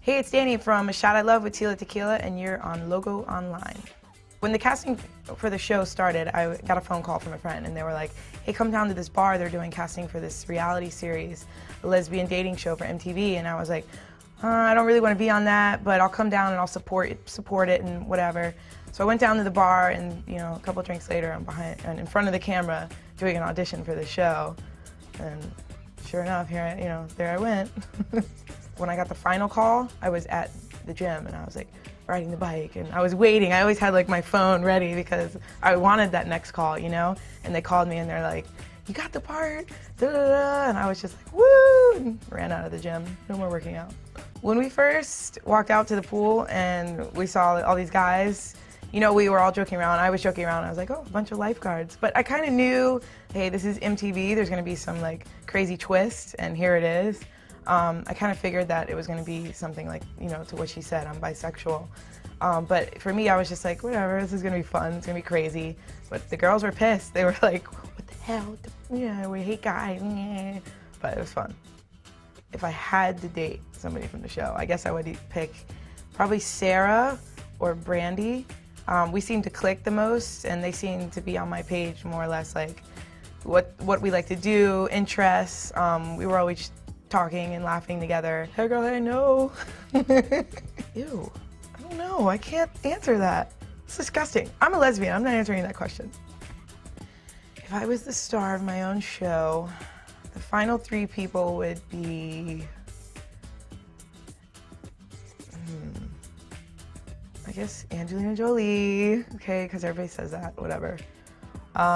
Hey, it's Dani from A Shot I Love with Tila Tequila, and you're on Logo Online. When the casting for the show started, I got a phone call from a friend, and they were like, hey, come down to this bar. They're doing casting for this reality series, a lesbian dating show for MTV. And I was like, I don't really want to be on that, but I'll come down and I'll support it and whatever. So I went down to the bar, and a couple drinks later, I'm behind and in front of the camera doing an audition for the show. And sure enough, there I went. When I got the final call, I was at the gym and I was like riding the bike and I was waiting. I always had like my phone ready because I wanted that next call, And they called me and they're like, you got the part, da, da, da. And I was just like, woo, and ran out of the gym. No more working out. When we first walked out to the pool and we saw all these guys, we were all joking around. I was joking around. I was like, oh, a bunch of lifeguards. But I kind of knew, hey, this is MTV. There's going to be some like crazy twist, and here it is. I kind of figured that it was going to be something like, to what she said, I'm bisexual. But for me, I was just like, whatever, this is going to be fun, it's going to be crazy. But the girls were pissed. They were like, what the hell? We hate guys. But it was fun. If I had to date somebody from the show, I guess I would pick probably Sarah or Brandy. We seem to click the most, and they seem to be on my page more or less like what we like to do, interests. We were always talking and laughing together. Hey girl, hey, no. Ew, I don't know, I can't answer that. It's disgusting. I'm a lesbian, I'm not answering that question. If I was the star of my own show, the final 3 people would be, I guess Angelina Jolie, okay, because everybody says that, whatever.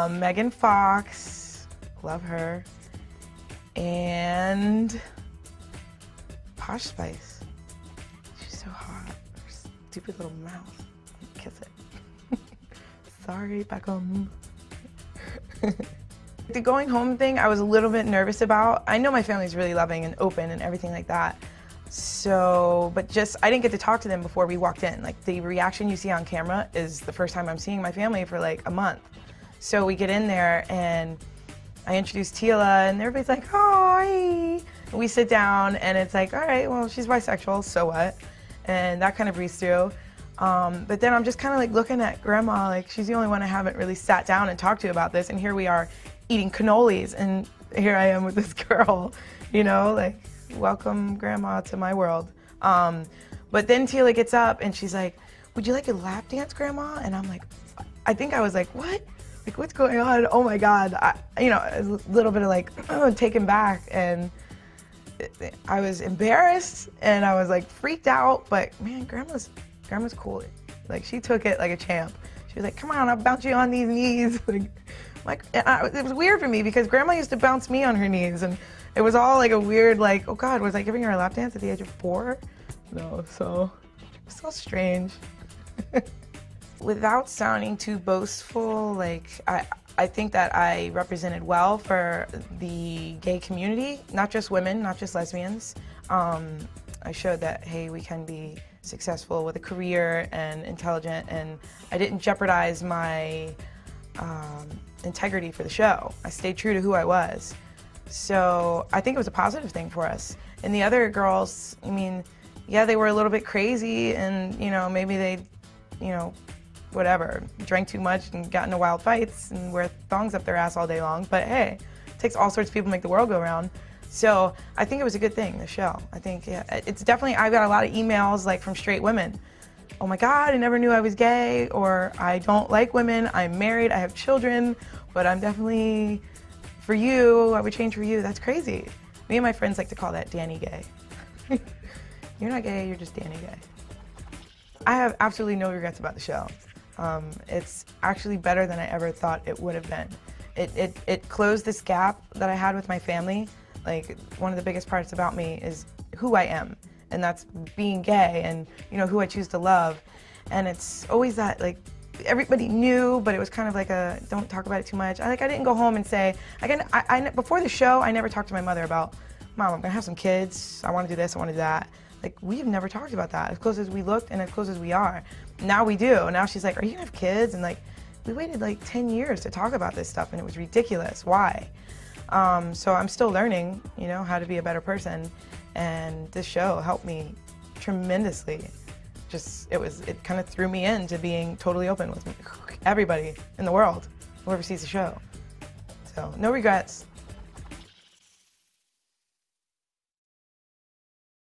Megan Fox, love her. And Posh Spice. She's so hot. Her stupid little mouth. Kiss it. Sorry, Beckham. The going home thing, I was a little bit nervous about. I know my family's really loving and open and everything like that. So, but I didn't get to talk to them before we walked in. Like, the reaction you see on camera is the first time I'm seeing my family for like a month. So we get in there and I introduced Tila, and everybody's like, hi. And we sit down, and it's like, all right, well, she's bisexual, so what? And that kind of breezed through. But then I'm just kind of like looking at Grandma, like she's the only one I haven't really sat down and talked to about this, and here we are eating cannolis, and here I am with this girl, like, welcome Grandma to my world. But then Tila gets up, and she's like, would you like a lap dance, Grandma? And I'm like, I think I was like, what? Like, what's going on? Oh my God. A little bit of like, taken back, and I was embarrassed and I was like freaked out, but man, Grandma's cool. Like, she took it like a champ. She was like, come on, I'll bounce you on these knees. It was weird for me because Grandma used to bounce me on her knees, and it was all like a weird, like, oh God, was I giving her a lap dance at the age of 4? No, so it's so strange. Without sounding too boastful, like, I think that I represented well for the gay community, not just women, not just lesbians. I showed that, hey, we can be successful with a career and intelligent, and I didn't jeopardize my integrity for the show. I stayed true to who I was. So I think it was a positive thing for us. And the other girls, I mean, yeah, they were a little bit crazy, and maybe they, whatever, drank too much and got into wild fights and wear thongs up their ass all day long. But hey, it takes all sorts of people to make the world go round. So I think it was a good thing, the show. I think, yeah, it's definitely, I got a lot of emails like from straight women. Oh my God, I never knew I was gay, or I don't like women, I'm married, I have children, but I'm definitely for you, I would change for you. That's crazy. Me and my friends like to call that Dani gay. You're not gay, you're just Dani gay. I have absolutely no regrets about the show. It's actually better than I ever thought it would have been. It closed this gap that I had with my family. Like, one of the biggest parts about me is who I am, and that's being gay and who I choose to love. And it's always that, like, everybody knew, but it was kind of like a don't talk about it too much. I didn't go home and say, before the show, I never talked to my mother about, Mom, I'm gonna have some kids, I want to do this, I want to do that. Like, we've never talked about that, as close as we looked and as close as we are. Now we do. Now she's like, are you gonna have kids? And like, we waited like 10 years to talk about this stuff, and it was ridiculous. Why? So I'm still learning, how to be a better person, and this show helped me tremendously. It kind of threw me into being totally open with everybody in the world, whoever sees the show. So no regrets.